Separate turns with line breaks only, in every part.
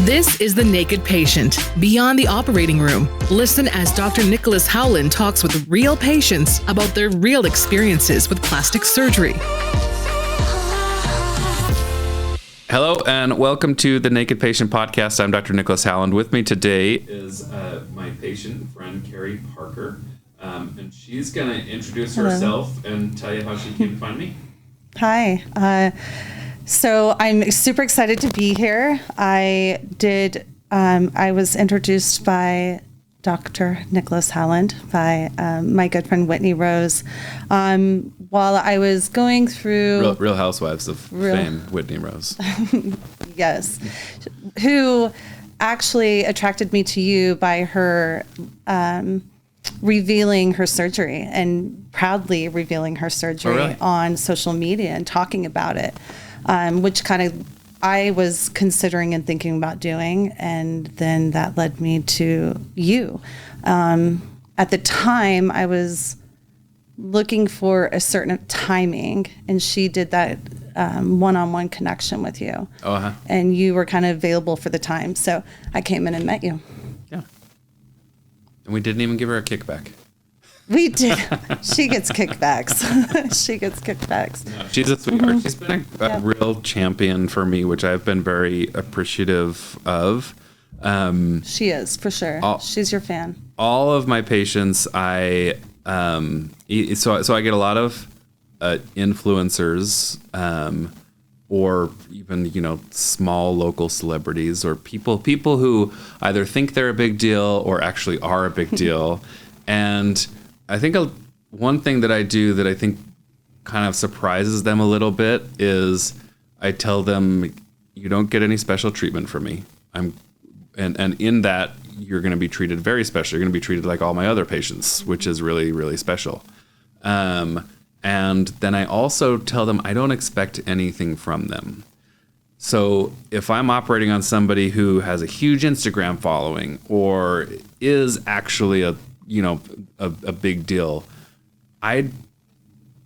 This is The Naked Patient, Beyond the Operating Room. Listen as Dr. Nicholas Howland talks with real patients about their real experiences with plastic surgery.
Hello and welcome to the Naked Patient Podcast. I'm Dr. Nicholas Howland. With me today is my patient friend, Carri Parker. And she's going to introduce herself and tell you how she came to find me.
Hi. So I'm super excited to be here. I was introduced by Dr. Nicholas Howland by my good friend Whitney Rose. While I was going through
Real Housewives of Fame, Whitney Rose.
Yes, who actually attracted me to you by her revealing her surgery and proudly revealing her surgery on social media and talking about it, which kind of I was considering and thinking about doing. And then that led me to you. At the time, I was looking for a certain timing, and she did that one-on-one connection with you. And you were kind of available for the time. So I came in and met you.
Yeah. And we didn't even give her a kickback.
We did. She gets kickbacks. She gets kickbacks.
No, she's a sweetheart. She's been a real champion for me, which I've been very appreciative of.
She is, for sure. She's your fan.
All of my patients, so I get a lot of influencers, or even small local celebrities, or people who either think they're a big deal or actually are a big deal. And I think one thing that I do that I think kind of surprises them a little bit is I tell them, you don't get any special treatment from me. And in that, you're going to be treated very special. You're going to be treated like all my other patients, which is really, really special. And then I also tell them I don't expect anything from them. So if I'm operating on somebody who has a huge Instagram following or is actually a big deal, I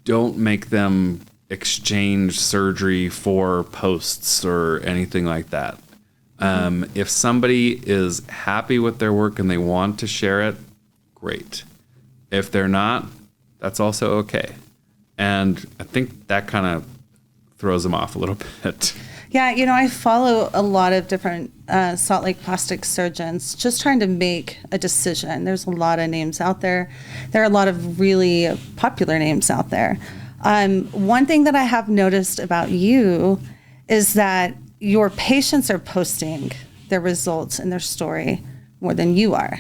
don't make them exchange surgery for posts or anything like that. If somebody is happy with their work and they want to share it, great. If they're not, that's also okay. And I think that kind of throws them off a little bit.
Yeah, I follow a lot of different Salt Lake plastic surgeons just trying to make a decision. There's a lot of names out there. There are a lot of really popular names out there. One thing that I have noticed about you is that your patients are posting their results and their story more than you are,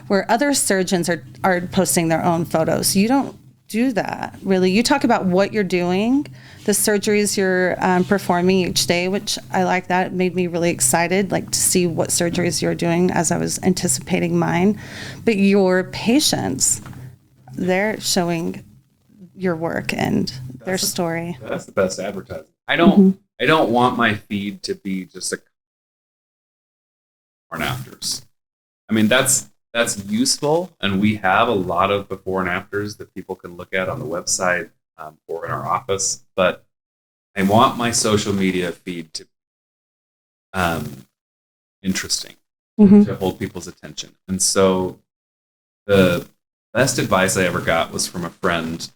where other surgeons are posting their own photos. You don't do that, really. You talk about what you're doing, the surgeries you're performing each day, which I like that. It made me really excited, to see what surgeries you're doing as I was anticipating mine. But your patients, they're showing your work and their story.
That's the best advertising. I don't want my feed to be just a before and afters. I mean, that's useful, and we have a lot of before and afters that people can look at on the website or in our office. But I want my social media feed to be interesting, to hold people's attention. And so the best advice I ever got was from a friend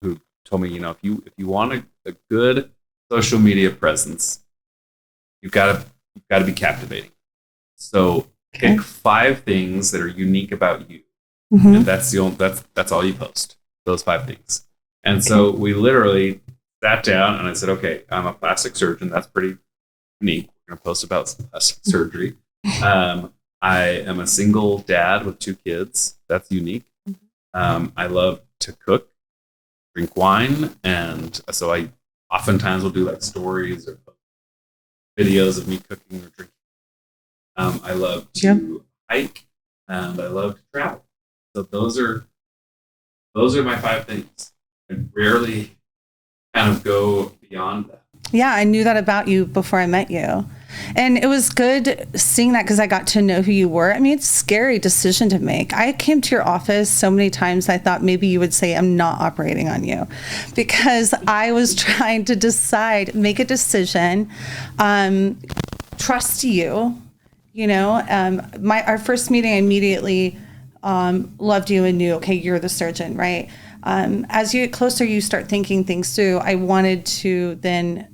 who told me, if you want a good social media presence, you've got to be captivating. So pick 5 things that are unique about you, and that's all you post. Those 5 things. And so we literally sat down, and I said, "Okay, I'm a plastic surgeon. That's pretty unique. We're going to post about plastic surgery. I am a single dad with 2 kids. That's unique. I love to cook, drink wine, and so I oftentimes will do stories or videos of me cooking or drinking. I love to hike, and I love to travel. So those are my 5 things. I rarely kind of go beyond that.
Yeah, I knew that about you before I met you. And it was good seeing that because I got to know who you were. I mean, it's a scary decision to make. I came to your office so many times I thought maybe you would say I'm not operating on you, because I was trying to make a decision. trust you. You know, our first meeting, I immediately loved you and knew, okay, you're the surgeon, right? As you get closer, you start thinking things through. I wanted to then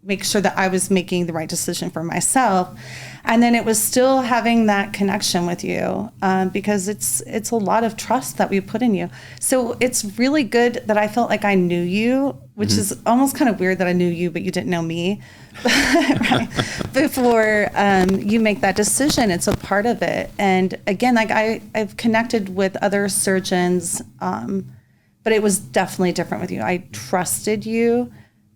make sure that I was making the right decision for myself. And then it was still having that connection with you because it's a lot of trust that we put in you. So it's really good that I felt like I knew you, which is almost kind of weird that I knew you, but you didn't know me. Right? Before you make that decision, it's a part of it. And again, like I've connected with other surgeons, but it was definitely different with you. I trusted you.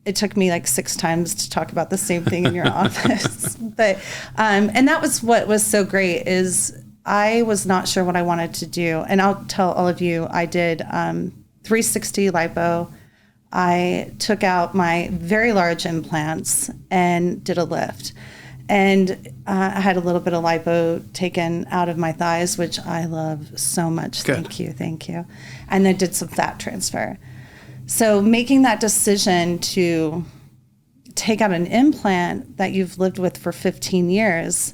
It took me like 6 times to talk about the same thing in your office. But, and that was what was so great is I was not sure what I wanted to do. And I'll tell all of you, I did 360 lipo. I took out my very large implants and did a lift. And I had a little bit of lipo taken out of my thighs, which I love so much.
Good.
Thank you. And then did some fat transfer. So making that decision to take out an implant that you've lived with for 15 years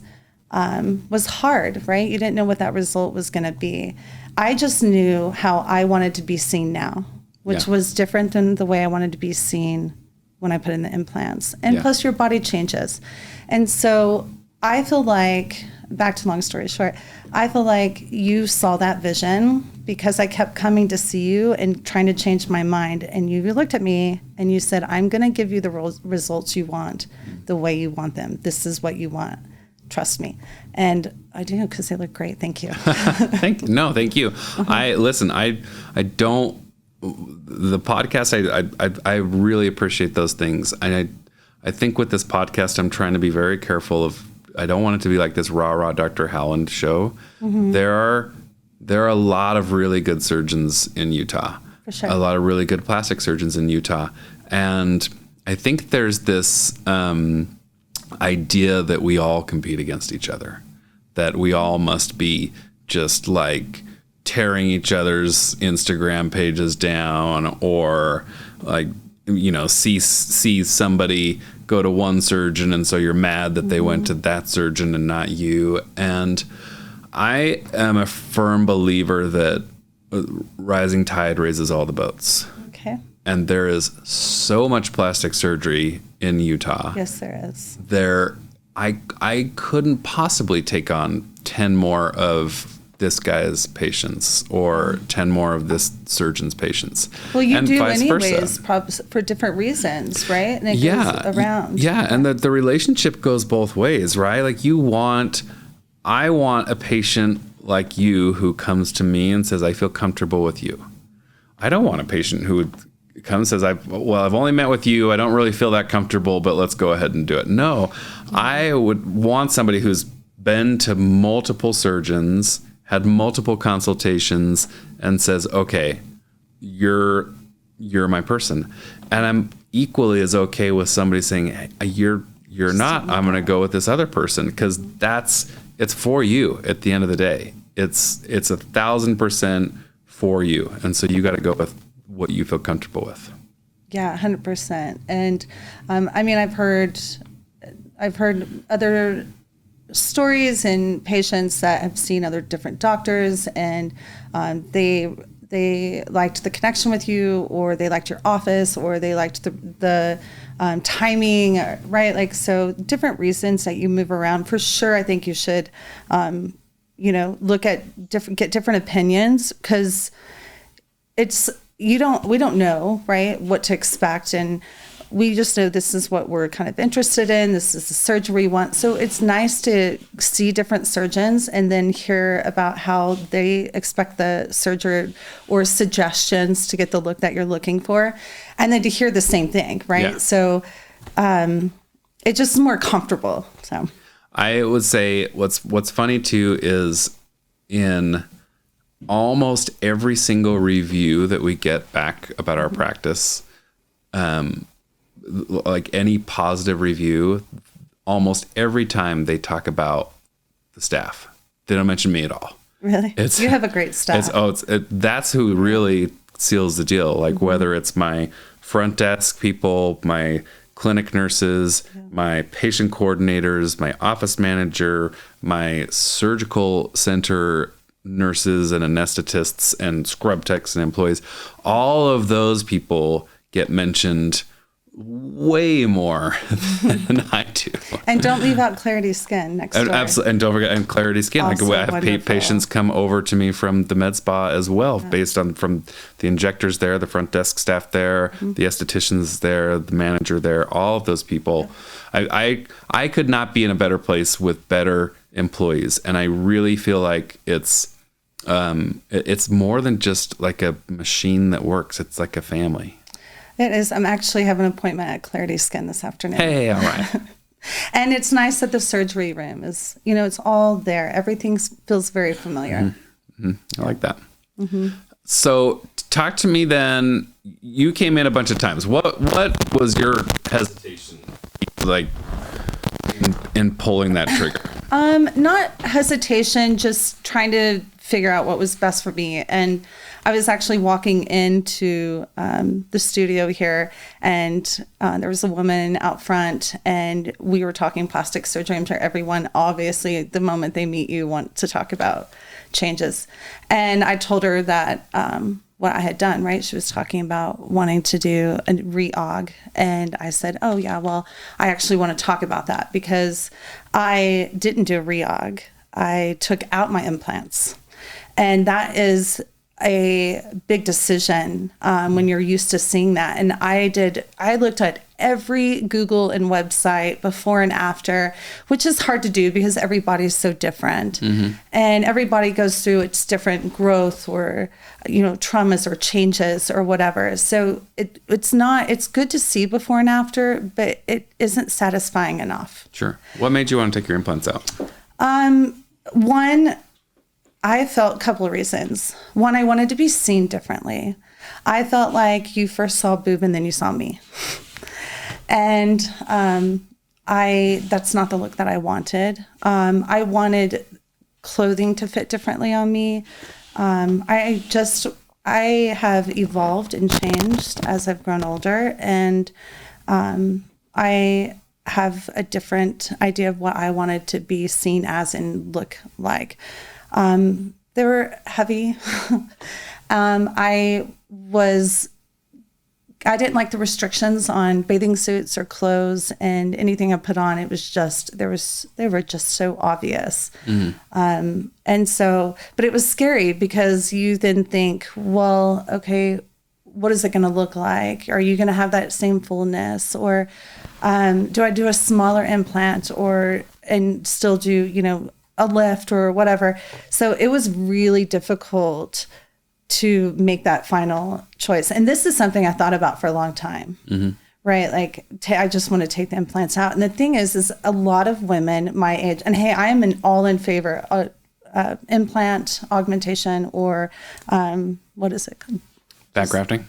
was hard, right? You didn't know what that result was going to be. I just knew how I wanted to be seen now, which was different than the way I wanted to be seen when I put in the implants. And plus your body changes. And so I feel like, back to long story short, I feel like you saw that vision because I kept coming to see you and trying to change my mind. And you looked at me and you said, I'm going to give you the results you want the way you want them. This is what you want. Trust me. And I do, because they look great. Thank you.
Thank you. I don't, the podcast, I really appreciate those things. And I think with this podcast, I'm trying to be very careful of, I don't want it to be like this rah Dr. Howland show. Mm-hmm. There are a lot of really good surgeons in Utah.
For sure.
A lot of really good plastic surgeons in Utah. And I think there's this idea that we all compete against each other, that we all must be just like tearing each other's Instagram pages down, or like, you know, see somebody go to one surgeon and so you're mad that they went to that surgeon and not you. And I am a firm believer that rising tide raises all the boats.
Okay.
And there is so much plastic surgery in Utah.
Yes, there is.
I couldn't possibly take on 10 more of this guy's patients or 10 more of this surgeon's patients. Well,
you do anyways, for different reasons, right? And it goes around.
Yeah, and the relationship goes both ways, right? Like I want a patient like you who comes to me and says, I feel comfortable with you. I don't want a patient who would come and says, I've only met with you. I don't really feel that comfortable, but let's go ahead and do it. No, I would want somebody who's been to multiple surgeons, had multiple consultations, and says, okay, you're my person. And I'm equally as okay with somebody saying, hey, you're not, I'm going to go with this other person, because it's for you at the end of the day. It's 1,000% for you. And so you got to go with what you feel comfortable with.
Yeah, 100%. And I mean, I've heard other stories and patients that have seen other different doctors, and they liked the connection with you, or they liked your office, or they liked the timing, right? Like, so different reasons that you move around. For sure, I think you should, look at get different opinions, because we don't know, right, what to expect, and we just know this is what we're kind of interested in. This is the surgery we want. So it's nice to see different surgeons and then hear about how they expect the surgery or suggestions to get the look that you're looking for. And then to hear the same thing, right? Yeah. So it's just more comfortable. So
I would say what's funny too is in almost every single review that we get back about our practice, like any positive review, almost every time they talk about the staff. They don't mention me at all.
Really? You have a great staff.
That's who really seals the deal. Like whether it's my front desk people, my clinic nurses, my patient coordinators, my office manager, my surgical center nurses and anesthetists and scrub techs and employees. All of those people get mentioned way more than I do.
And don't leave out Clarity Skin next door.
Absolutely. And don't forget, and Clarity Skin.
Also
I have
wonderful.
patients come over to me from the med spa as well, based on from the injectors there, the front desk staff there, the estheticians there, the manager there, all of those people. I could not be in a better place with better employees. And I really feel like it's more than just like a machine that works. It's like a family.
It is. I'm actually having an appointment at Clarity Skin this afternoon.
Hey, all right.
And it's nice that the surgery room is, it's all there. Everything feels very familiar.
I like that. So talk to me then. You came in a bunch of times. What was your hesitation like in pulling that trigger?
Not hesitation, just trying to figure out what was best for me. And I was actually walking into the studio here, and there was a woman out front, and we were talking plastic surgery. I'm sure everyone, obviously, the moment they meet you, want to talk about changes. And I told her that what I had done, right? She was talking about wanting to do a re-aug. And I said, oh, yeah, well, I actually want to talk about that because I didn't do a re-aug. I took out my implants. And that is a big decision when you're used to seeing that. And I looked at every Google and website before and after, which is hard to do because everybody's so different. And everybody goes through its different growth or, traumas or changes or whatever. So it's good to see before and after, but it isn't satisfying enough.
Sure. What made you want to take your implants out?
One, I felt a couple of reasons. One, I wanted to be seen differently. I felt like you first saw a boob and then you saw me. And that's not the look that I wanted. I wanted clothing to fit differently on me. I have evolved and changed as I've grown older, and I have a different idea of what I wanted to be seen as and look like. They were heavy. I didn't like the restrictions on bathing suits or clothes, and anything I put on, it was just, they were just so obvious. And so, but it was scary because you then think, well, okay, what is it going to look like? Are you going to have that same fullness, or do I do a smaller implant and still do, a lift or whatever? So it was really difficult to make that final choice. And this is something I thought about for a long time, right? Like, I just want to take the implants out. And the thing is a lot of women my age, and hey, I am all in favor of implant augmentation or what is it?
Back grafting?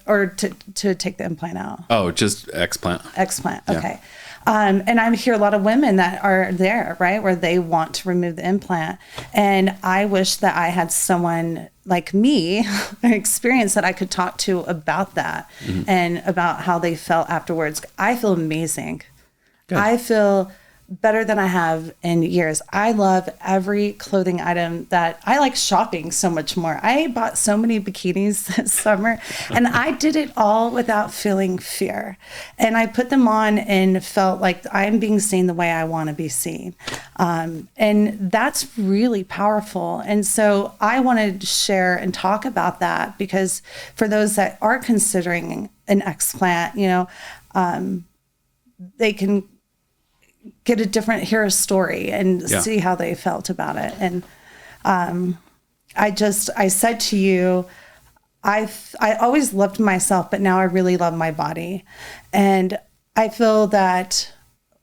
Or to take the implant out.
Oh, just explant.
Explant,
Yeah.
okay. And I hear a lot of women that are there, right, where they want to remove the implant. And I wish that I had someone like me, an experience that I could talk to about that and about how they felt afterwards. I feel amazing.
Good.
I feel better than I have in years. I love every clothing item that I like shopping so much more. I bought so many bikinis this summer, and I did it all without feeling fear. And I put them on and felt like I'm being seen the way I want to be seen. And that's really powerful. And so I wanted to share and talk about that because for those that are considering an explant, they can get hear a story and see how they felt about it. And I said to you, I always loved myself, but now I really love my body. And I feel that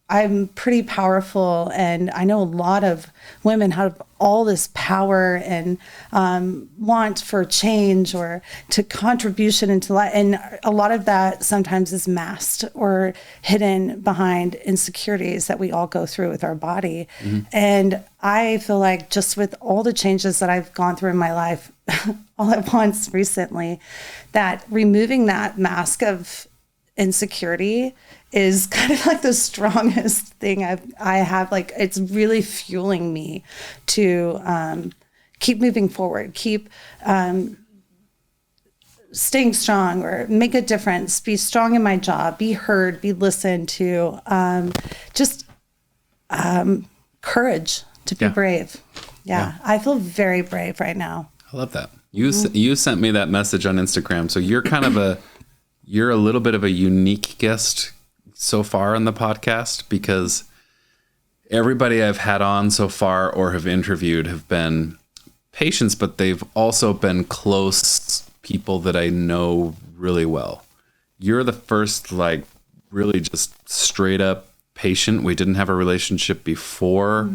I'm pretty powerful, and I know a lot of women have all this power and want for change or to contribution into life. And a lot of that sometimes is masked or hidden behind insecurities that we all go through with our body. And I feel like just with all the changes that I've gone through in my life all at once recently, that removing that mask of insecurity is kind of like the strongest thing I have. Like, it's really fueling me to keep moving forward, keep staying strong, or make a difference, be strong in my job, be heard, be listened to, just courage to be brave. Yeah, I feel very brave right now.
I love that. You sent me that message on Instagram. So you're kind of you're a little bit of a unique guest so far on the podcast, because everybody I've had on so far or have interviewed have been patients, but they've also been close people that I know really well. You're the first, like, really just straight up patient. We didn't have a relationship before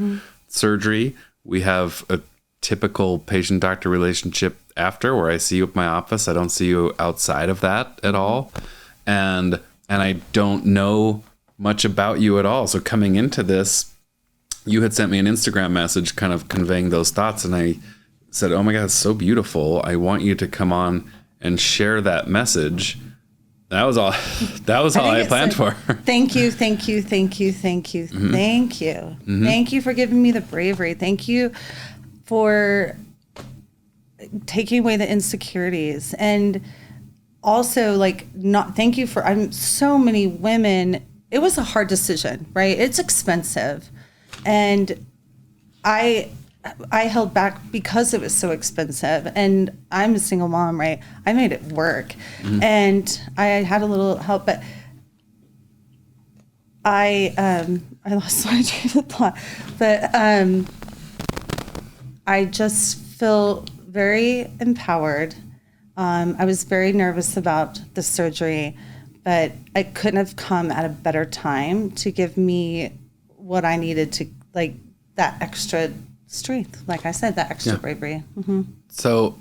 surgery. We have a typical patient-doctor relationship after, where I see you at my office. I don't see you outside of that at all. And I don't know much about you at all. So coming into this, you had sent me an Instagram message kind of conveying those thoughts. And I said, oh my God, it's so beautiful. I want you to come on and share that message. That was all I planned for.
Thank you. Thank you. Thank you. Thank you. Thank you. Thank you for giving me the bravery. Thank you for taking away the insecurities. And also, like, thank you for, so many women, it was a hard decision, right? It's expensive. And I held back because it was so expensive, and I'm a single mom, right? I made it work, and I had a little help, but I lost my train of thought, but I just feel very empowered. I was very nervous about the surgery, but I couldn't have come at a better time to give me what I needed to, like, that extra strength, like I said, that extra bravery.
So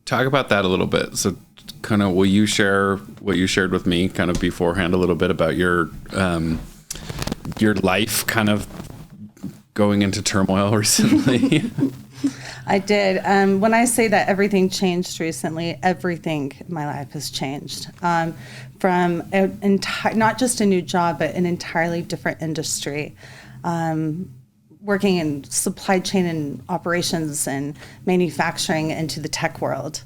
talk about that a little bit. So kind of, will you share what you shared with me kind of beforehand a little bit about your life kind of going into turmoil recently?
I did. When I say that everything changed recently, everything in my life has changed. From not just a new job, but an entirely different industry. Working in supply chain and operations and manufacturing into the tech world.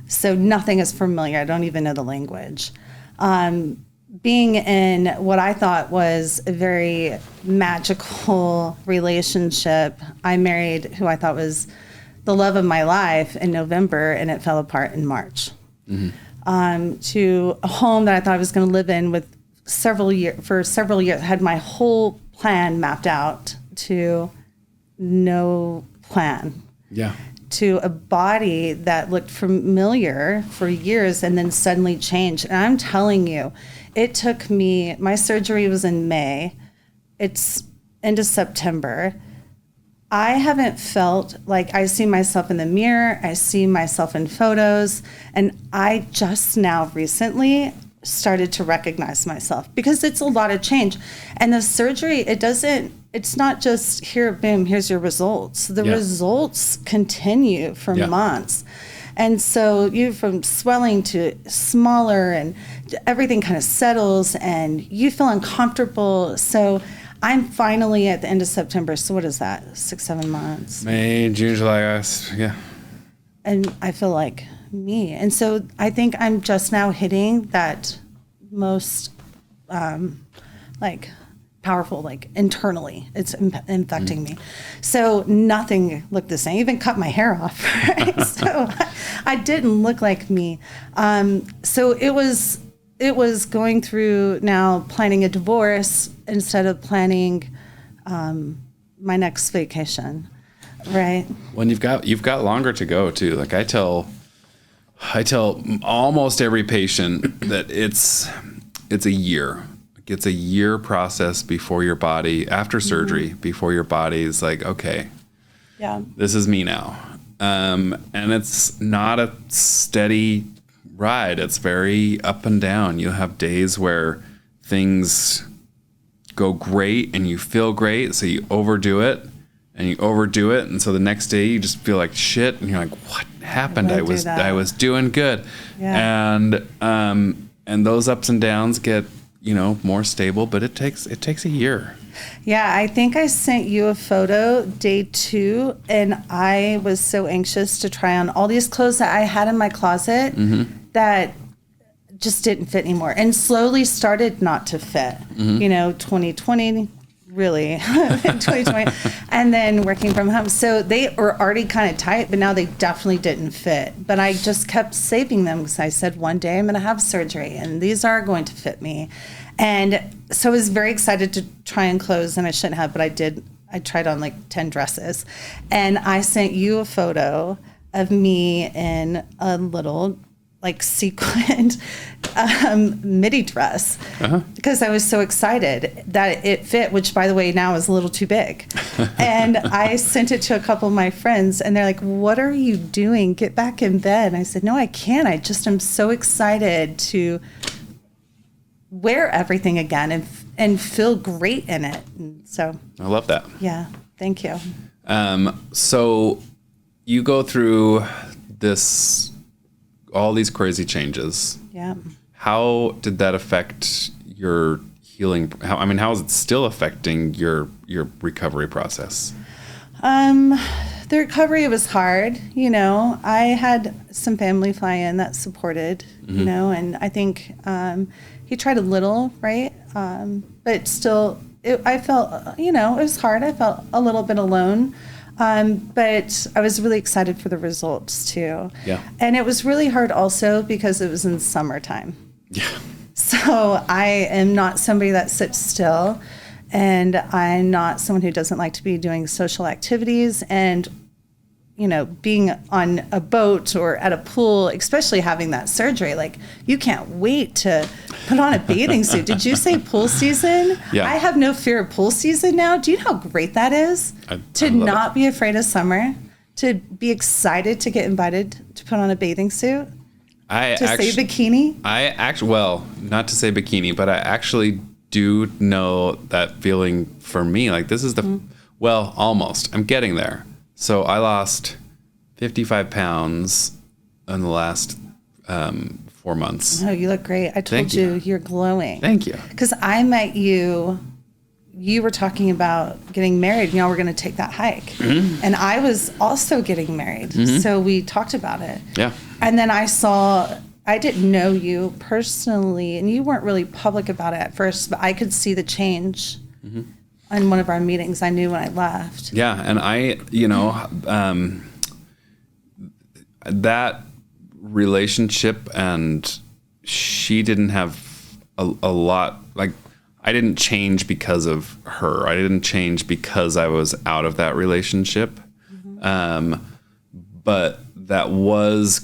So nothing is familiar. I don't even know the language. Being in what I thought was a very magical relationship, I married who I thought was the love of my life in November, and it fell apart in March. To a home that I thought I was going to live in for several years, had my whole plan mapped out, to no plan. Yeah. To a body that looked familiar for years and then suddenly changed. And I'm telling you, it took me, my surgery was in May. It's into September. I haven't felt like I see myself in the mirror. I see myself in photos. And I just now recently started to recognize myself, because it's a lot of change. And the surgery, it's not just here, boom, here's your results. The results continue for months. And so you, from swelling to smaller, and everything kind of settles and you feel uncomfortable. So I'm finally at the end of September. So what is that? 6-7 months?
May, June, July, August. Yeah.
And I feel like me. And so I think I'm just now hitting that most like powerful, like internally, it's infecting me. So nothing looked the same. I even cut my hair off, right? So I didn't look like me. So it was going through now planning a divorce instead of planning my next vacation, right?
When you've got longer to go too. Like I tell almost every patient that it's a year. It's a year process before your body, after surgery, before your body is like, okay, this is me now. And it's not a steady ride. It's very up and down. You have days where things go great and you feel great, so you overdo it. And so the next day you just feel like shit, and you're like, what happened? I was doing good. Yeah. And those ups and downs get, more stable, but it takes a year.
Yeah, I think I sent you a photo day 2, and I was so anxious to try on all these clothes that I had in my closet that just didn't fit anymore, and slowly started not to fit. 2020, really, 2020, and then working from home. So they were already kind of tight, but now they definitely didn't fit. But I just kept saving them because I said, one day I'm going to have surgery, and these are going to fit me. And so I was very excited to try on clothes, and I shouldn't have, but I did. I tried on like 10 dresses, and I sent you a photo of me in a little like sequined midi dress because I was so excited that it fit, which by the way now is a little too big. And I sent it to a couple of my friends, and they're like, what are you doing? Get back in bed. And I said, no, I can't. I just am so excited to wear everything again and feel great in it. And so
I love that.
Yeah, thank you.
So you go through all these crazy changes.
Yeah.
How did that affect your healing? How is it still affecting your recovery process?
The recovery was hard. I had some family fly in that supported, and I think he tried a little, right? But still, I felt, it was hard. I felt a little bit alone. But I was really excited for the results too.
Yeah.
And it was really hard also because it was in summertime.
Yeah.
So I am not somebody that sits still, and I'm not someone who doesn't like to be doing social activities, and being on a boat or at a pool, especially having that surgery, like you can't wait to put on a bathing suit. Did you say pool season?
Yeah.
I have no fear of pool season now. Do you know how great that is? To not be afraid of summer, to be excited to get invited to put on a bathing suit, say bikini.
Well, not to say bikini, but I actually do know that feeling for me. Like this is almost. I'm getting there. So I lost 55 pounds in the last 4 months.
Oh, you look great. I told you you're glowing.
Thank you.
Because I met you. You were talking about getting married. We're going to take that hike. And I was also getting married. So we talked about it.
Yeah.
And then I didn't know you personally, and you weren't really public about it at first, but I could see the change. In one of our meetings, I knew when I left.
Yeah, and that relationship, and she didn't have a lot, like, I didn't change because of her. I didn't change because I was out of that relationship. But that was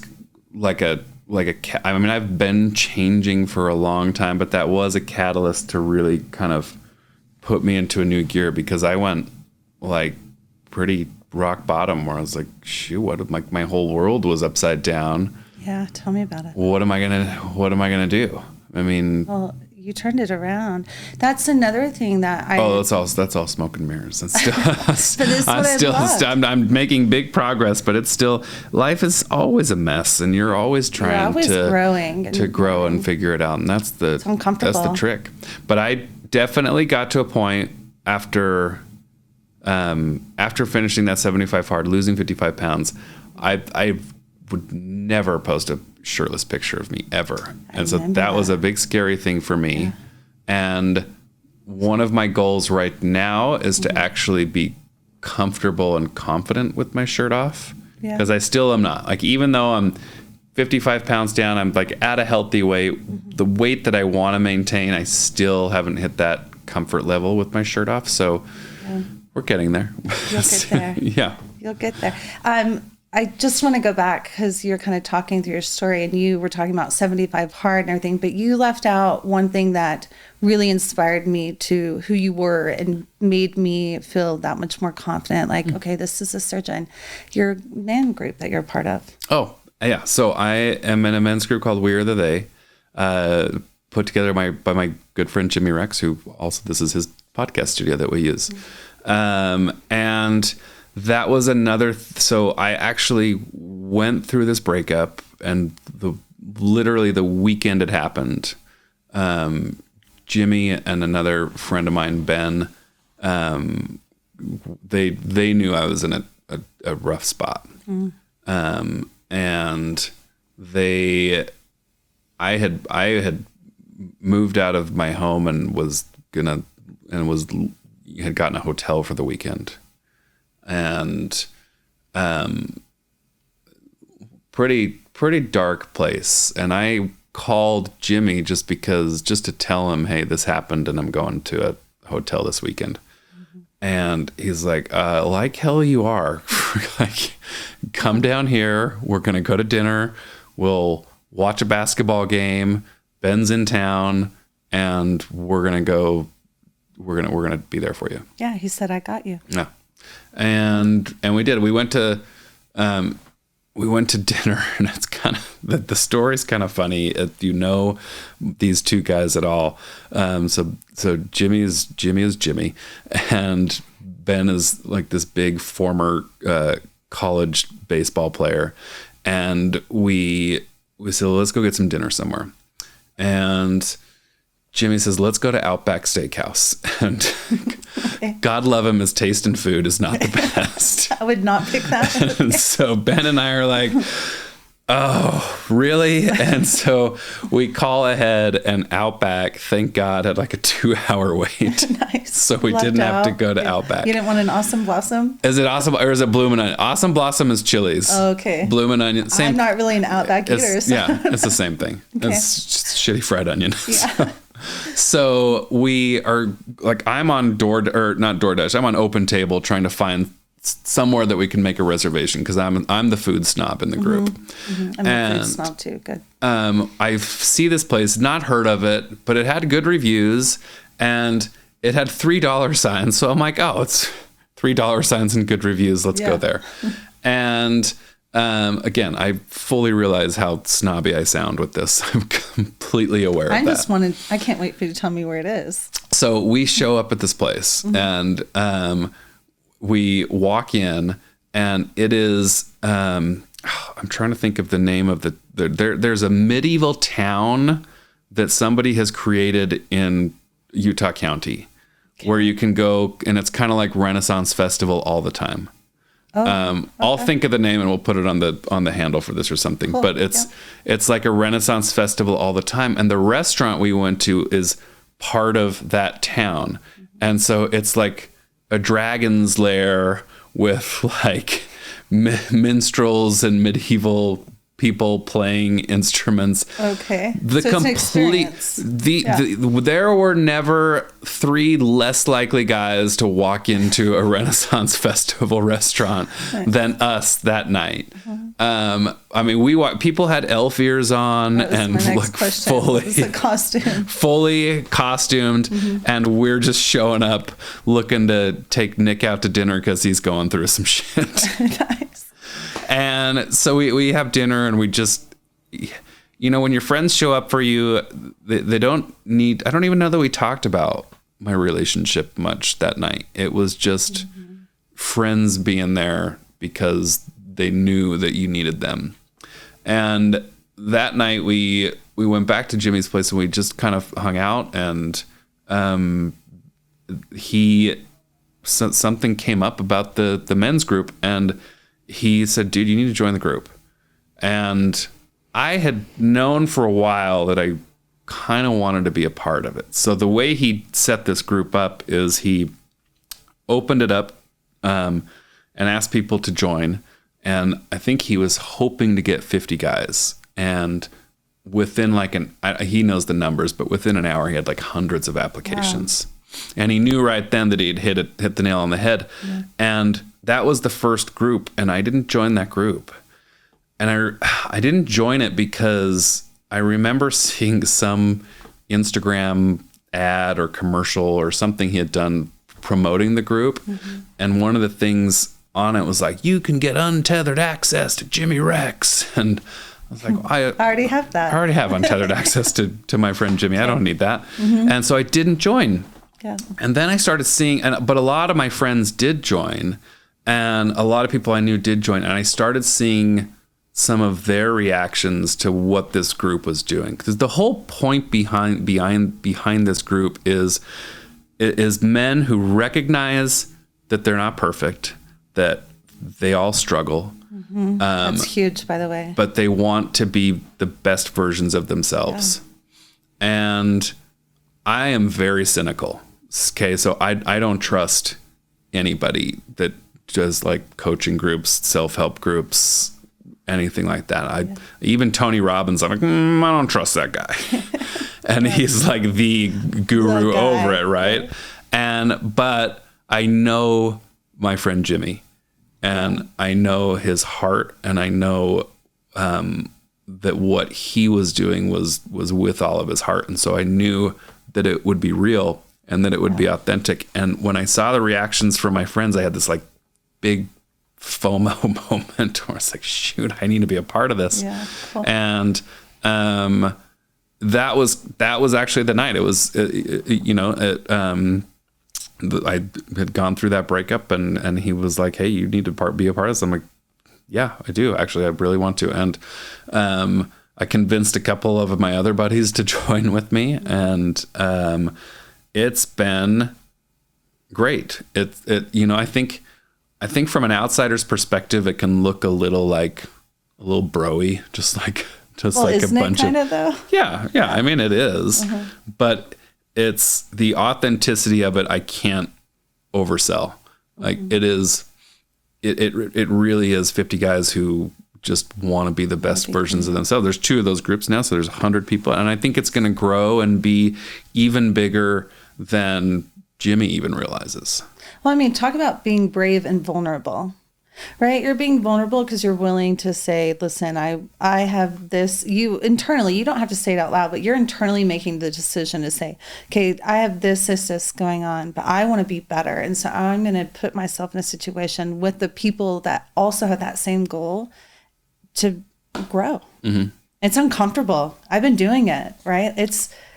I've been changing for a long time, but that was a catalyst to really kind of put me into a new gear, because I went like pretty rock bottom where I was like, shoot, my whole world was upside down.
Yeah, tell me about it.
What am I gonna do?
Well, you turned it around. That's another thing that
that's all smoke and mirrors. I'm making big progress, but it's still, life is always a mess, and you're always trying to grow and figure it out, and that's the trick. But I definitely got to a point after finishing that 75 hard, losing 55 pounds, I would never post a shirtless picture of me ever. And so that was a big scary thing for me. Yeah. And one of my goals right now is to actually be comfortable and confident with my shirt off. Because I still am not. Like, even though I'm 55 pounds down, I'm like at a healthy weight. The weight that I want to maintain, I still haven't hit that comfort level with my shirt off. So we're getting there.
You'll get there.
Yeah.
You'll get there. I just want to go back, because you're kind of talking through your story, and you were talking about 75 hard and everything, but you left out one thing that really inspired me to who you were and made me feel that much more confident. Like, okay, this is a surgeon. Your man group that you're a part of. Oh,
yeah. So I am in a men's group called We Are the They, put together by my good friend Jimmy Rex, who also, this is his podcast studio that we use. And that was another. So I actually went through this breakup, and the literally the weekend it happened, Jimmy and another friend of mine, Ben, they knew I was in a rough spot. And I had moved out of my home and had gotten a hotel for the weekend, and pretty dark place. And I called Jimmy just to tell him, hey, this happened and I'm going to a hotel this weekend. And he's like, like hell you are. Like, come down here. We're going to go to dinner. We'll watch a basketball game. Ben's in town, and we're going to be there for you.
Yeah. He said, I got you.
Yeah. And we did. We went to dinner, and it's kind of, the story's kind of funny if you know these two guys at all. So Jimmy is Jimmy, and Ben is like this big former college baseball player. And we said, let's go get some dinner somewhere. And Jimmy says, let's go to Outback Steakhouse. And okay. God love him, his taste in food is not the best.
I would not pick that.
And so Ben and I are like, oh, really? And so we call ahead, and Outback, thank God, had like a 2-hour wait. Nice. So we didn't have to go to Outback.
You didn't want an Awesome Blossom?
Is it Awesome, or is it Bloomin' Onion? Awesome Blossom is Chili's.
Oh, okay.
Bloomin' Onion, same.
I'm not really an Outback eater. So.
Yeah, it's the same thing. Okay. It's just shitty fried onion.
Yeah.
So we are like, I'm on not DoorDash. I'm on Open Table trying to find somewhere that we can make a reservation, because I'm the food snob in the group.
I'm a food snob too. Good.
I see this place, not heard of it, but it had good reviews, and it had $3 signs. So I'm like, oh, it's $3 signs and good reviews. Let's go there. And again, I fully realize how snobby I sound with this. I'm completely aware of that.
I can't wait for you to tell me where it is.
So we show up at this place, and we walk in, and it is, I'm trying to think of the name of there's a medieval town that somebody has created in Utah County, where you can go, and it's kind of like Renaissance Festival all the time. I'll think of the name and we'll put it on the handle for this or something. Cool. But it's like a Renaissance festival all the time. And the restaurant we went to is part of that town. And so it's like a dragon's lair with like minstrels and medieval people playing instruments.
Okay.
There were never 3 less likely guys to walk into a Renaissance Festival restaurant than us that night. I mean, people had elf ears on and like fully costumed, and we're just showing up looking to take Nick out to dinner because he's going through some shit.
Nice.
And so we have dinner, and we just, when your friends show up for you, they don't need, I don't even know that we talked about my relationship much that night. It was just friends being there because they knew that you needed them. And that night we went back to Jimmy's place, and we just kind of hung out, and something came up about the men's group, and he said, dude, you need to join the group. And I had known for a while that I kind of wanted to be a part of it. So the way he set this group up is he opened it up and asked people to join. And I think he was hoping to get 50 guys. And within he knows the numbers, but within an hour, he had like hundreds of applications. Wow. And he knew right then that he'd hit the nail on the head. Yeah. And that was the first group, and I didn't join that group. And I didn't join it because I remember seeing some Instagram ad or commercial or something he had done promoting the group. And one of the things on it was like, you can get untethered access to Jimmy Rex. And I was like, I
already have that.
I already have untethered access to my friend Jimmy. I don't need that. And so I didn't join. Yeah. And then I started seeing, but a lot of my friends did join, and a lot of people I knew did join. And I started seeing some of their reactions to what this group was doing, because the whole point behind this group is men who recognize that they're not perfect, that they all struggle.
That's huge, by the way.
But they want to be the best versions of themselves. Yeah. And I am very cynical. Okay, so I don't trust anybody that does like coaching groups, self-help groups, anything like that. Even Tony Robbins, I'm like, I don't trust that guy. And he's like the guru over it, right? But I know my friend Jimmy, and I know his heart, and I know that what he was doing was with all of his heart. And so I knew that it would be real and that it would be authentic. And when I saw the reactions from my friends, I had this like big FOMO moment where it's like, shoot, I need to be a part of this. Yeah, cool. And that was actually the night. It was, I had gone through that breakup, and he was like, hey, you need to be a part of this. I'm like, yeah, I do. Actually, I really want to. And I convinced a couple of my other buddies to join with me, and it's been great. I think from an outsider's perspective, it can look a little broy, just like
isn't
a bunch
it kind of though?
Yeah. I mean, it is, but it's the authenticity of it. I can't oversell. Like it is, it really is 50 guys who just want to be the best versions of themselves. There's 2 of those groups now, so there's 100 people, and I think it's going to grow and be even bigger than Jimmy even realizes.
Well, I mean, talk about being brave and vulnerable, right? You're being vulnerable because you're willing to say, listen, I have this. You internally, you don't have to say it out loud, but you're internally making the decision to say, okay, I have this going on, but I want to be better. And so I'm going to put myself in a situation with the people that also have that same goal to grow. Mm-hmm. It's uncomfortable. I've been doing it, right?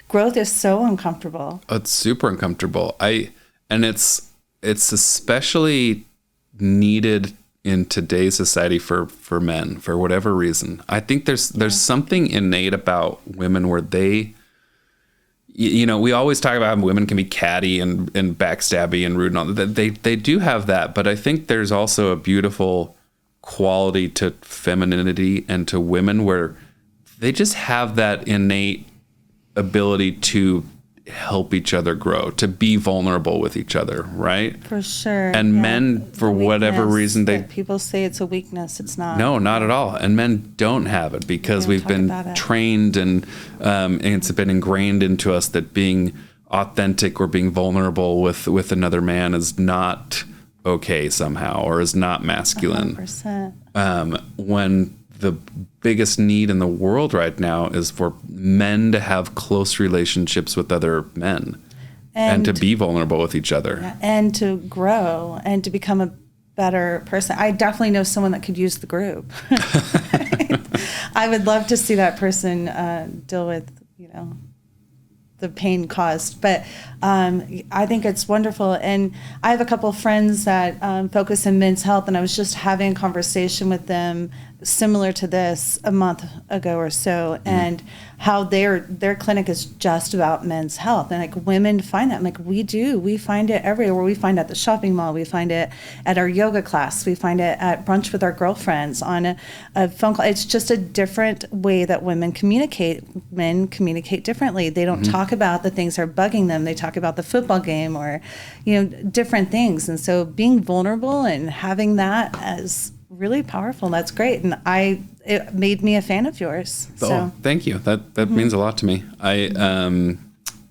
Growth is so uncomfortable.
It's super uncomfortable. And it's especially needed in today's society for men, for whatever reason. I think there's something innate about women where they, we always talk about how women can be catty and backstabby and rude and all that. They do have that, but I think there's also a beautiful quality to femininity and to women where they just have that innate ability to help each other grow, to be vulnerable with each other, right?
For sure.
And men, for whatever reason,
people say it's a weakness. It's not.
No, not at all. And men don't have it because we've been trained and it's been ingrained into us that being authentic or being vulnerable with another man is not okay somehow, or is not masculine. 100%. When the biggest need in the world right now is for men to have close relationships with other men and to be vulnerable with each other.
Yeah, and to grow and to become a better person. I definitely know someone that could use the group. I would love to see that person deal with, the pain caused. But I think it's wonderful. And I have a couple of friends that focus in men's health, and I was just having a conversation with them similar to this a month ago or so, and how their clinic is just about men's health. And like women find that. I'm like, we find it everywhere. We find it at the shopping mall. We find it at our yoga class. We find it at brunch with our girlfriends, on a phone call. It's just a different way that women communicate. Men communicate differently. They don't talk about the things that are bugging them. They talk about the football game or, different things. And so being vulnerable and having that as really powerful. That's great. And it made me a fan of yours.
So thank you. That means a lot to me.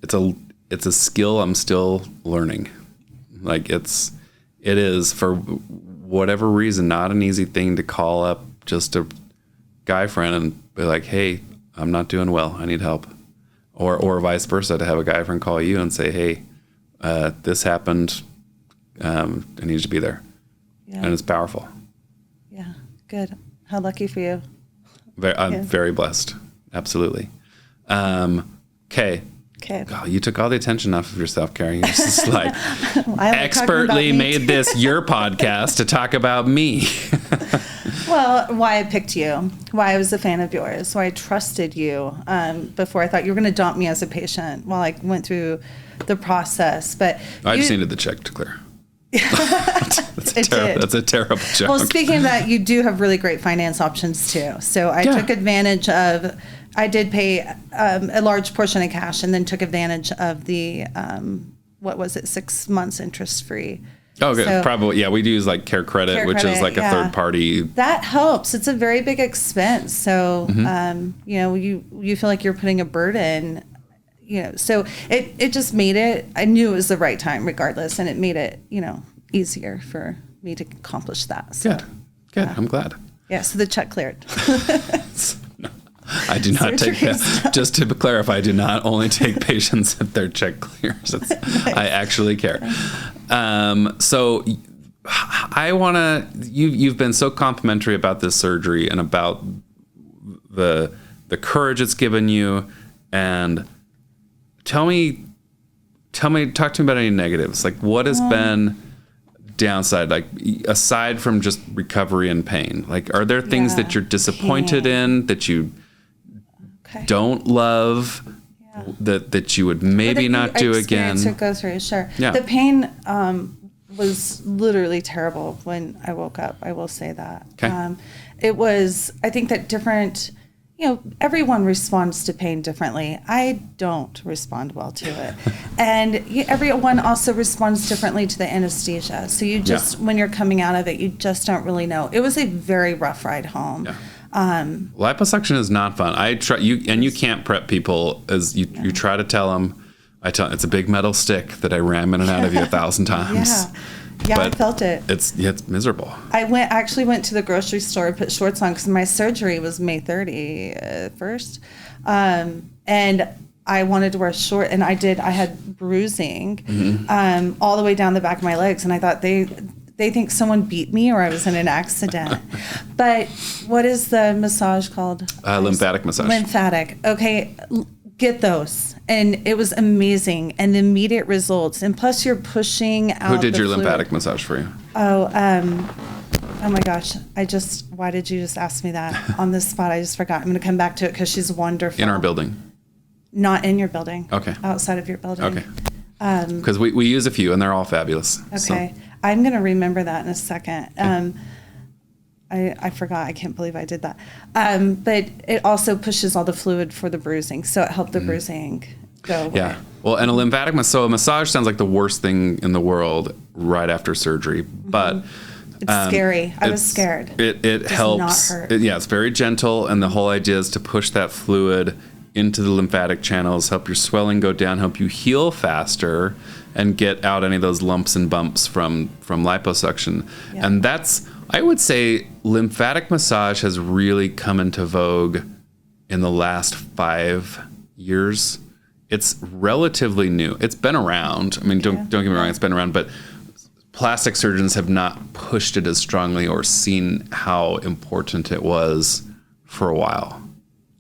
It's a skill I'm still learning. Like it is, for whatever reason, not an easy thing to call up just a guy friend and be like, hey, I'm not doing well. I need help. Or vice versa, to have a guy friend call you and say, hey, this happened. I need you to be there. Yeah. And it's powerful.
Yeah, good. How lucky for you.
I'm very blessed. Absolutely. Okay. Oh, you took all the attention off of yourself, Carri. You're just like expertly made this your podcast to talk about me.
Well, why I picked you, why I was a fan of yours, why I trusted you before I thought you were going to dump me as a patient while I went through the process. But
I just needed the check to clear. That's a terrible joke.
Well, speaking of that, you do have really great finance options too. So I took advantage of, I did pay a large portion of cash and then took advantage of the, 6 months interest free.
Oh, good. So, probably. Yeah. We use like Care Credit, which is like a third party.
That helps. It's a very big expense. So, you feel like you're putting a burden, so it just made it, I knew it was the right time regardless. And it made it, easier for me to accomplish that. So,
Good. I'm glad.
Yeah. So the check cleared.
No, I do not take that. Just to clarify, I do not only take patients if their check clears. Nice. I actually care. So I want to, you've been so complimentary about this surgery and about the courage it's given you, and talk to me about any negatives. Like, what has been downside, like aside from just recovery and pain? Like, are there things that you're disappointed in, that you don't love, that you would maybe not do again?
To go through, sure.
Yeah.
The pain was literally terrible when I woke up. I will say that.
Okay.
It was. I think that different. Everyone responds to pain differently. I don't respond well to it. And everyone also responds differently to the anesthesia. So you just, when you're coming out of it, you just don't really know. It was a very rough ride home. Yeah.
Liposuction is not fun. You can't prep people as you try to tell them. It's a big metal stick that I ram in and out of you 1,000 times.
Yeah, I felt it.
It's miserable.
I actually went to the grocery store, put shorts on because my surgery was May 31st. And I wanted to wear a short, and I did. I had bruising all the way down the back of my legs, and I thought they think someone beat me or I was in an accident. But what is the massage called?
Lymphatic massage.
Lymphatic. Okay, get those. And it was amazing, and the immediate results. And plus, you're pushing out.
Who did your lymphatic massage for you?
Oh my gosh! Why did you just ask me that on the spot? I just forgot. I'm going to come back to it because she's wonderful.
In our building.
Not in your building.
Okay.
Outside of your building.
Okay. Because we use a few, and they're all fabulous.
Okay, so. I'm going to remember that in a second. Okay. I forgot. I can't believe I did that. But it also pushes all the fluid for the bruising, so it helped the bruising go away. Yeah.
Well, and a massage sounds like the worst thing in the world right after surgery, but
it's scary. I was scared.
It helps.
Not hurt.
It's very gentle, and the whole idea is to push that fluid into the lymphatic channels, help your swelling go down, help you heal faster, and get out any of those lumps and bumps from liposuction. Yeah. And I would say lymphatic massage has really come into vogue in the last 5 years. It's relatively new. It's been around. I mean, don't get me wrong, it's been around, but plastic surgeons have not pushed it as strongly or seen how important it was for a while.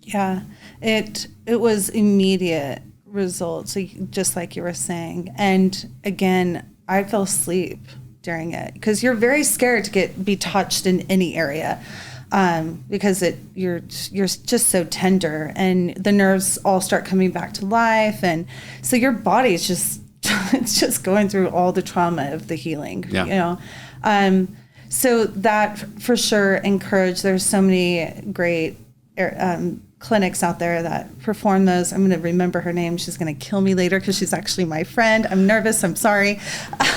Yeah, it was immediate results, just like you were saying. And again, I fell asleep during it because you're very scared to be touched in any area because you're just so tender, and the nerves all start coming back to life, and so your body's just it's just going through all the trauma of the healing. So that for sure encouraged. There's so many great clinics out there that perform those. I'm going to remember her name. She's going to kill me later because she's actually my friend. I'm nervous. I'm sorry.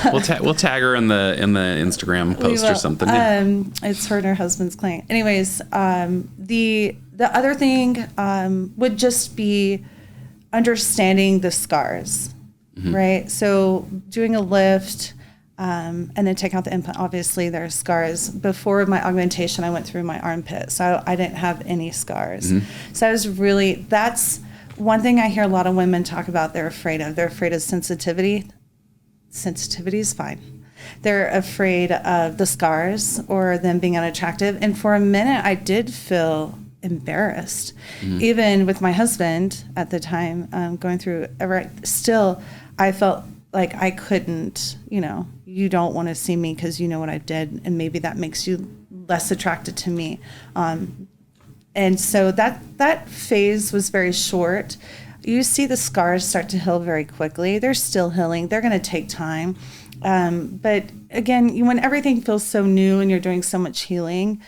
We'll tag her in the Instagram post or something. Yeah.
It's her and her husband's clinic. Anyways, the other thing would just be understanding the scars, right? So doing a lift. And then take out the implant. Obviously, there are scars. Before my augmentation, I went through my armpit, so I didn't have any scars. So I was that's one thing I hear a lot of women talk about they're afraid of. They're afraid of sensitivity. Sensitivity is fine. They're afraid of the scars or them being unattractive. And for a minute, I did feel embarrassed. Even with my husband at the time, going through, still, I felt like I couldn't, you don't want to see me because you know what I did, and maybe that makes you less attracted to me. And so that phase was very short. You see the scars start to heal very quickly. They're still healing. They're going to take time. But again, when everything feels so new and you're doing so much healing,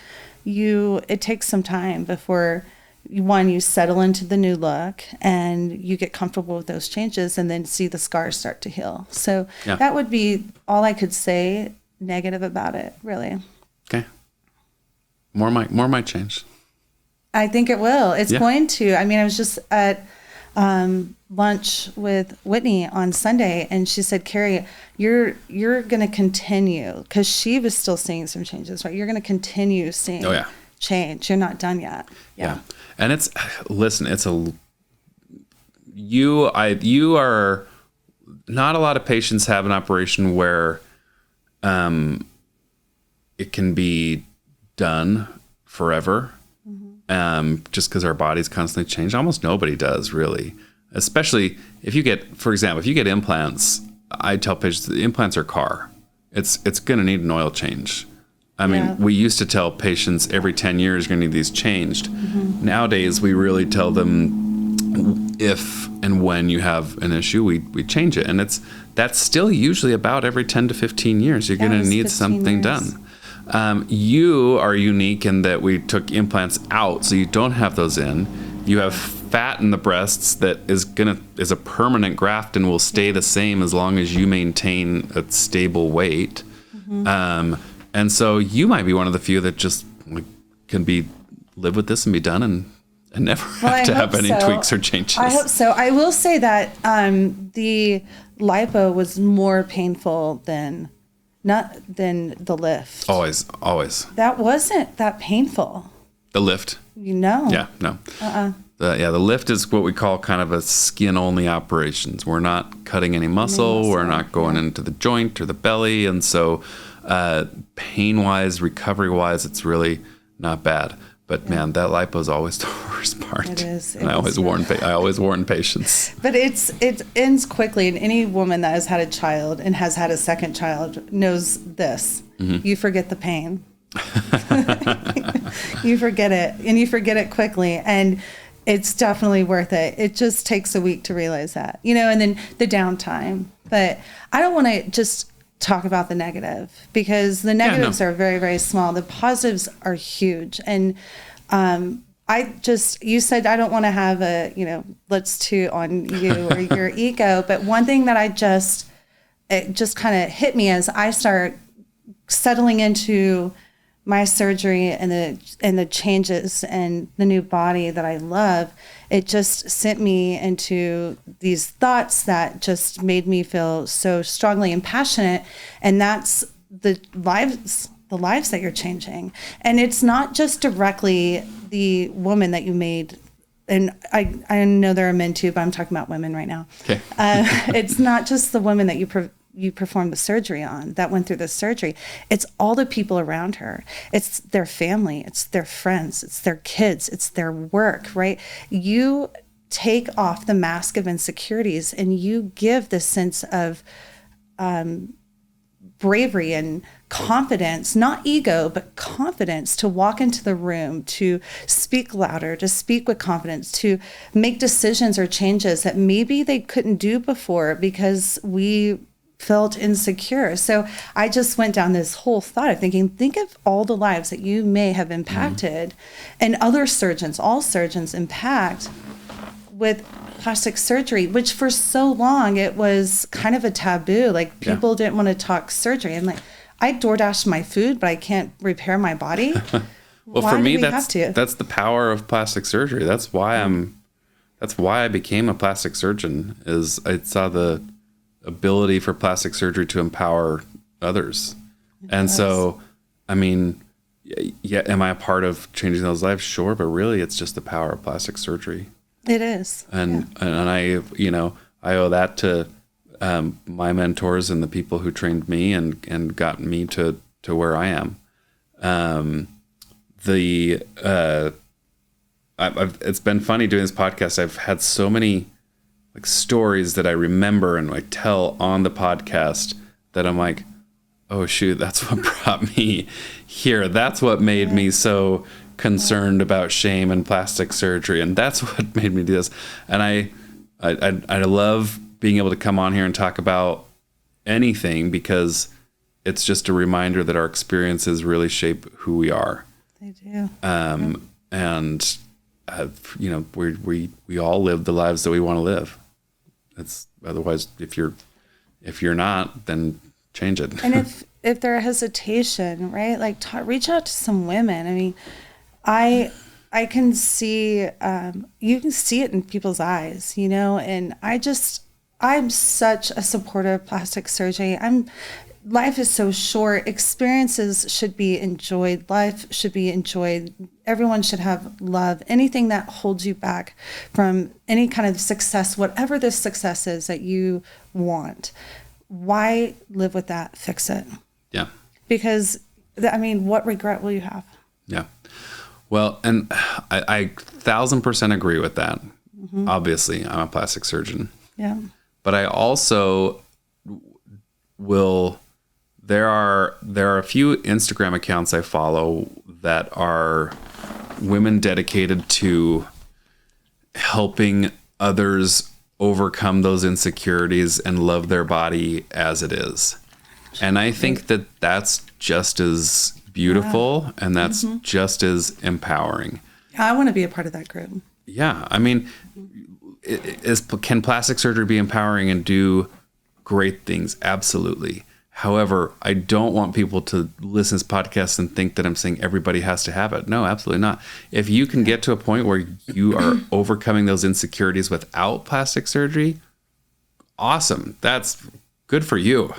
it takes some time before you settle into the new look and you get comfortable with those changes, and then see the scars start to heal. So that would be all I could say negative about it, really.
Okay. More might change.
I think it will. It's going to. I mean, I was just at lunch with Whitney on Sunday, and she said, Carri, you're going to continue, because she was still seeing some changes, right? You're going to continue seeing change. You're not done yet.
Yeah. And you are not a lot of patients have an operation where it can be done forever. Just because our bodies constantly change. Almost nobody does, really. Especially if you get, for example, implants, I tell patients the implants are a car. It's going to need an oil change. I mean, we used to tell patients every 10 years you're going to need these changed. Nowadays, we really tell them if and when you have an issue, we change it. And that's still usually about every 10 to 15 years. You're going to need something done. You are unique in that we took implants out, so you don't have those in. You have fat in the breasts that is a permanent graft and will stay the same as long as you maintain a stable weight. And so you might be one of the few that just can live with this and be done and never have to have any tweaks or changes.
I hope so. I will say that the lipo was more painful than the lift.
Always.
That wasn't that painful.
The lift?
Yeah,
no. The lift is what we call kind of a skin-only operations. We're not cutting any muscle. We're not going into the joint or the belly. And so pain-wise, recovery-wise, it's really not bad. But man, that lipo is always the worst part.
It is.
I always warn patients.
But it ends quickly, and any woman that has had a child and has had a second child knows this. You forget the pain. You forget it, and you forget it quickly, and it's definitely worth it. It just takes a week to realize that, and then the downtime. But I don't want to just talk about the negative, because the negatives are very, very small. The positives are huge. And you said I don't want to have let's toot on you or your ego. But one thing that it just kind of hit me as I start settling into my surgery and the changes and the new body that I love, it just sent me into these thoughts that just made me feel so strongly and passionate. And that's the lives that you're changing. And it's not just directly the woman that you made. And I know there are men too, but I'm talking about women right now.
Okay.
It's not just the woman that you performed the surgery on, that went through the surgery. It's all the people around her. It's their family. It's their friends. It's their kids. It's their work, right? You take off the mask of insecurities and you give this sense of bravery and confidence, not ego, but confidence to walk into the room, to speak louder, to speak with confidence, to make decisions or changes that maybe they couldn't do before because we felt insecure. So I just went down this whole thought of think of all the lives that you may have impacted and other surgeons, all surgeons impact with plastic surgery, which for so long it was kind of a taboo. Like people didn't want to talk surgery. I'm like, I DoorDash my food, but I can't repair my body.
Well, for me, that's the power of plastic surgery. That's why I became a plastic surgeon, is I saw the ability for plastic surgery to empower others. And so, I mean, am I a part of changing those lives? Sure. But really it's just the power of plastic surgery.
It is.
And I owe that to my mentors and the people who trained me and got me to where I am. It's been funny doing this podcast. I've had so many stories that I remember and I tell on the podcast that I'm like, oh shoot, that's what brought me here. That's what made me so concerned about shame and plastic surgery, and that's what made me do this. And I love being able to come on here and talk about anything, because it's just a reminder that our experiences really shape who we are.
They do.
And you know, we all live the lives that we want to live. It's otherwise, if you're not, then change it.
And if there are hesitation, right? Like reach out to some women. I mean, I can see, you can see it in people's eyes, you know, and I'm such a supporter of plastic surgery. Life is so short. Experiences should be enjoyed. Life should be enjoyed. Everyone should have love. Anything that holds you back from any kind of success, whatever the success is that you want, why live with that? Fix it.
Yeah.
Because, I mean, what regret will you have?
Yeah. Well, and I 1000% agree with that. Mm-hmm. Obviously, I'm a plastic surgeon.
Yeah.
But I also will... There are a few Instagram accounts I follow that are women dedicated to helping others overcome those insecurities and love their body as it is. And I think that that's just as beautiful, and that's just as empowering.
I want to be a part of that group.
Yeah. I mean, can plastic surgery be empowering and do great things? Absolutely. However, I don't want people to listen to this podcast and think that I'm saying everybody has to have it. No, absolutely not. If you can get to a point where you are overcoming those insecurities without plastic surgery, awesome. That's good for you.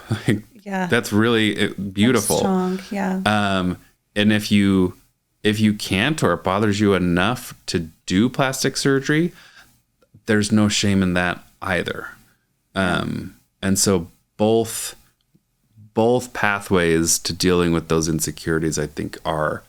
Yeah.
That's really beautiful.
That's strong. Yeah.
And if you can't, or it bothers you enough to do plastic surgery, there's no shame in that either. And so both pathways to dealing with those insecurities, I think, are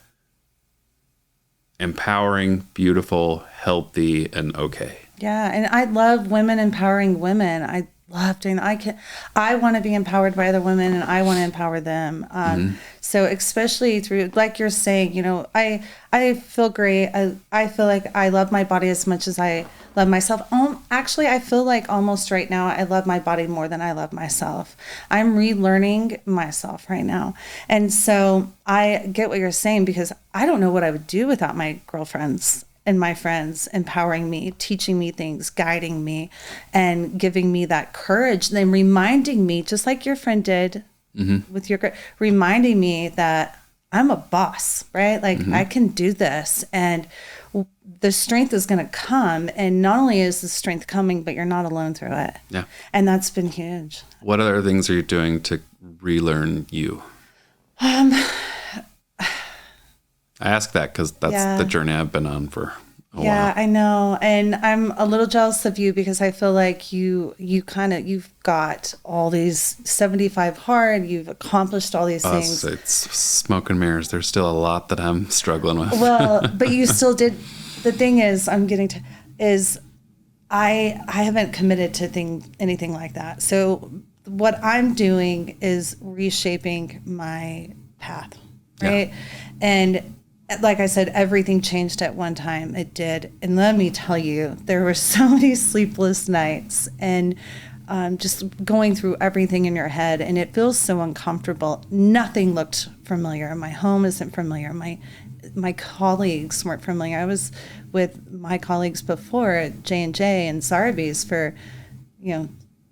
empowering, beautiful, healthy, and okay.
Yeah. And I love women empowering women. I love doing that. I want to be empowered by other women, and I want to empower them. So especially through, like you're saying, you know, I feel great. I feel like I love my body as much as I love myself. Actually, I feel like almost right now I love my body more than I love myself. I'm relearning myself right now. And so I get what you're saying, because I don't know what I would do without my girlfriends and my friends empowering me, teaching me things, guiding me, and giving me that courage, and then reminding me, just like your friend did with your, reminding me that I'm a boss, right? Like I can do this, and the strength is going to come. And not only is the strength coming, but you're not alone through it. Yeah. And that's been huge.
What other things are you doing to relearn you? I ask that because that's the journey I've been on for a while.
Yeah, I know. And I'm a little jealous of you, because I feel like you've got all these 75 hard, you've accomplished all these things.
It's smoke and mirrors. There's still a lot that I'm struggling with.
Well, but you still did. The thing is, I haven't committed to anything like that. So what I'm doing is reshaping my path, right? Yeah. And like I said, everything changed at one time. It did. And let me tell you, there were so many sleepless nights, and just going through everything in your head, and it feels so uncomfortable. Nothing looked familiar. My home isn't familiar. My colleagues weren't familiar. I was with my colleagues before at J&J and Zarbee's for,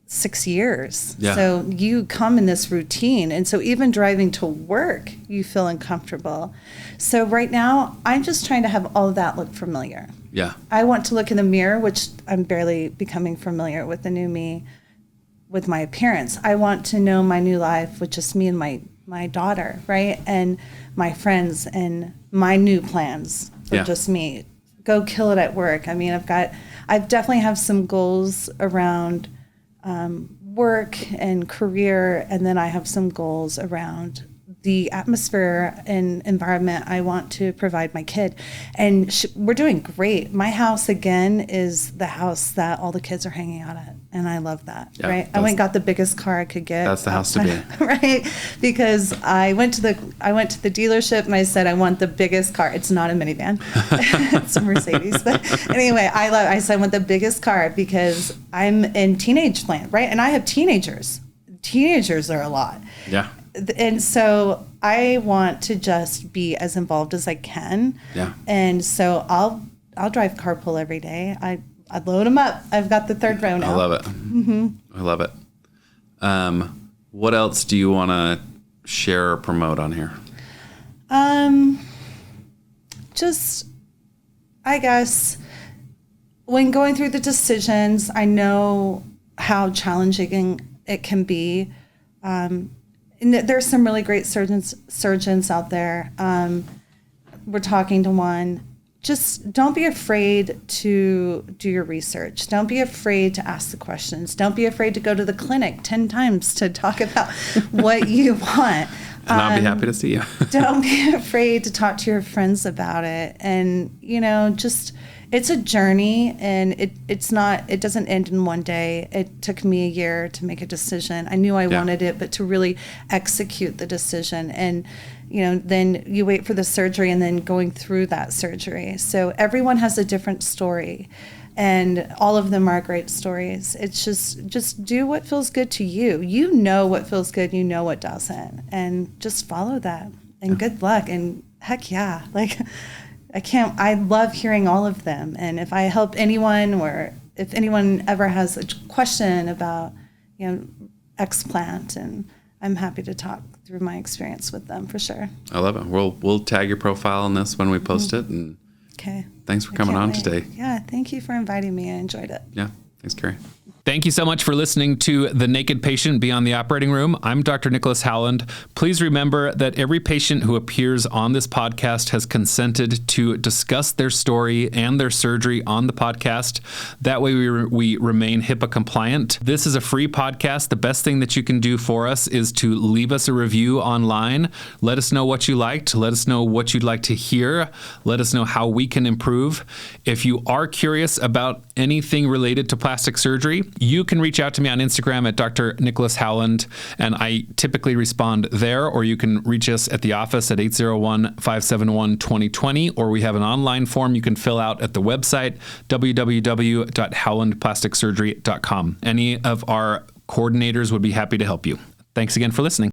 6 years. Yeah. So you come in this routine. And so even driving to work, you feel uncomfortable. So right now, I'm just trying to have all of that look familiar.
Yeah.
I want to look in the mirror, which I'm barely becoming familiar with the new me, with my appearance. I want to know my new life with just me and my daughter, right? And my friends and my new plans for just me. Go kill it at work. I mean, I definitely have some goals around work and career, and then I have some goals around the atmosphere and environment I want to provide my kid. And we're doing great. My house, again, is the house that all the kids are hanging out at. And I love that,
Yeah,
right? I went and got the biggest car I could get.
That's the house to be.
Right? Because I went to the dealership and I said, I want the biggest car. It's not a minivan. It's a Mercedes. But anyway, I said, I want the biggest car because I'm in teenage land, right? And I have teenagers. Teenagers are a lot.
Yeah.
And so I want to just be as involved as I can.
Yeah.
And so I'll drive carpool every day. I load them up. I've got the third row now.
I love it. Mm-hmm. I love it. What else do you want to share or promote on here?
Just, I guess, when going through the decisions, I know how challenging it can be. And there's some really great surgeons out there. We're talking to one. Just don't be afraid to do your research. Don't be afraid to ask the questions. Don't be afraid to go to the clinic 10 times to talk about what you want.
And I'll be happy to see you.
Don't be afraid to talk to your friends about it. And, just it's a journey, and it doesn't end in one day. It took me a year to make a decision. I knew I wanted it, but to really execute the decision. And, then you wait for the surgery and then going through that surgery. So everyone has a different story, and all of them are great stories. It's just do what feels good to you. You know what feels good, you know what doesn't, and just follow that. And good luck. And heck yeah, I love hearing all of them. And if I help anyone, or if anyone ever has a question about, explant, and I'm happy to talk through my experience with them for sure.
I love it. We'll tag your profile in this when we post it. And
okay.
Thanks for coming on today.
Yeah, thank you for inviting me. I enjoyed it.
Yeah, thanks, Carri.
Thank you so much for listening to The Naked Patient Beyond the Operating Room. I'm Dr. Nicholas Howland. Please remember that every patient who appears on this podcast has consented to discuss their story and their surgery on the podcast. That way we remain HIPAA compliant. This is a free podcast. The best thing that you can do for us is to leave us a review online. Let us know what you liked. Let us know what you'd like to hear. Let us know how we can improve. If you are curious about anything related to plastic surgery, you can reach out to me on Instagram at Dr. Nicholas Howland, and I typically respond there, or you can reach us at the office at 801-571-2020, or we have an online form you can fill out at the website, www.howlandplasticsurgery.com. Any of our coordinators would be happy to help you. Thanks again for listening.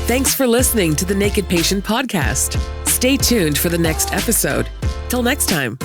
Thanks for listening to the Naked Patient Podcast. Stay tuned for the next episode. Till next time.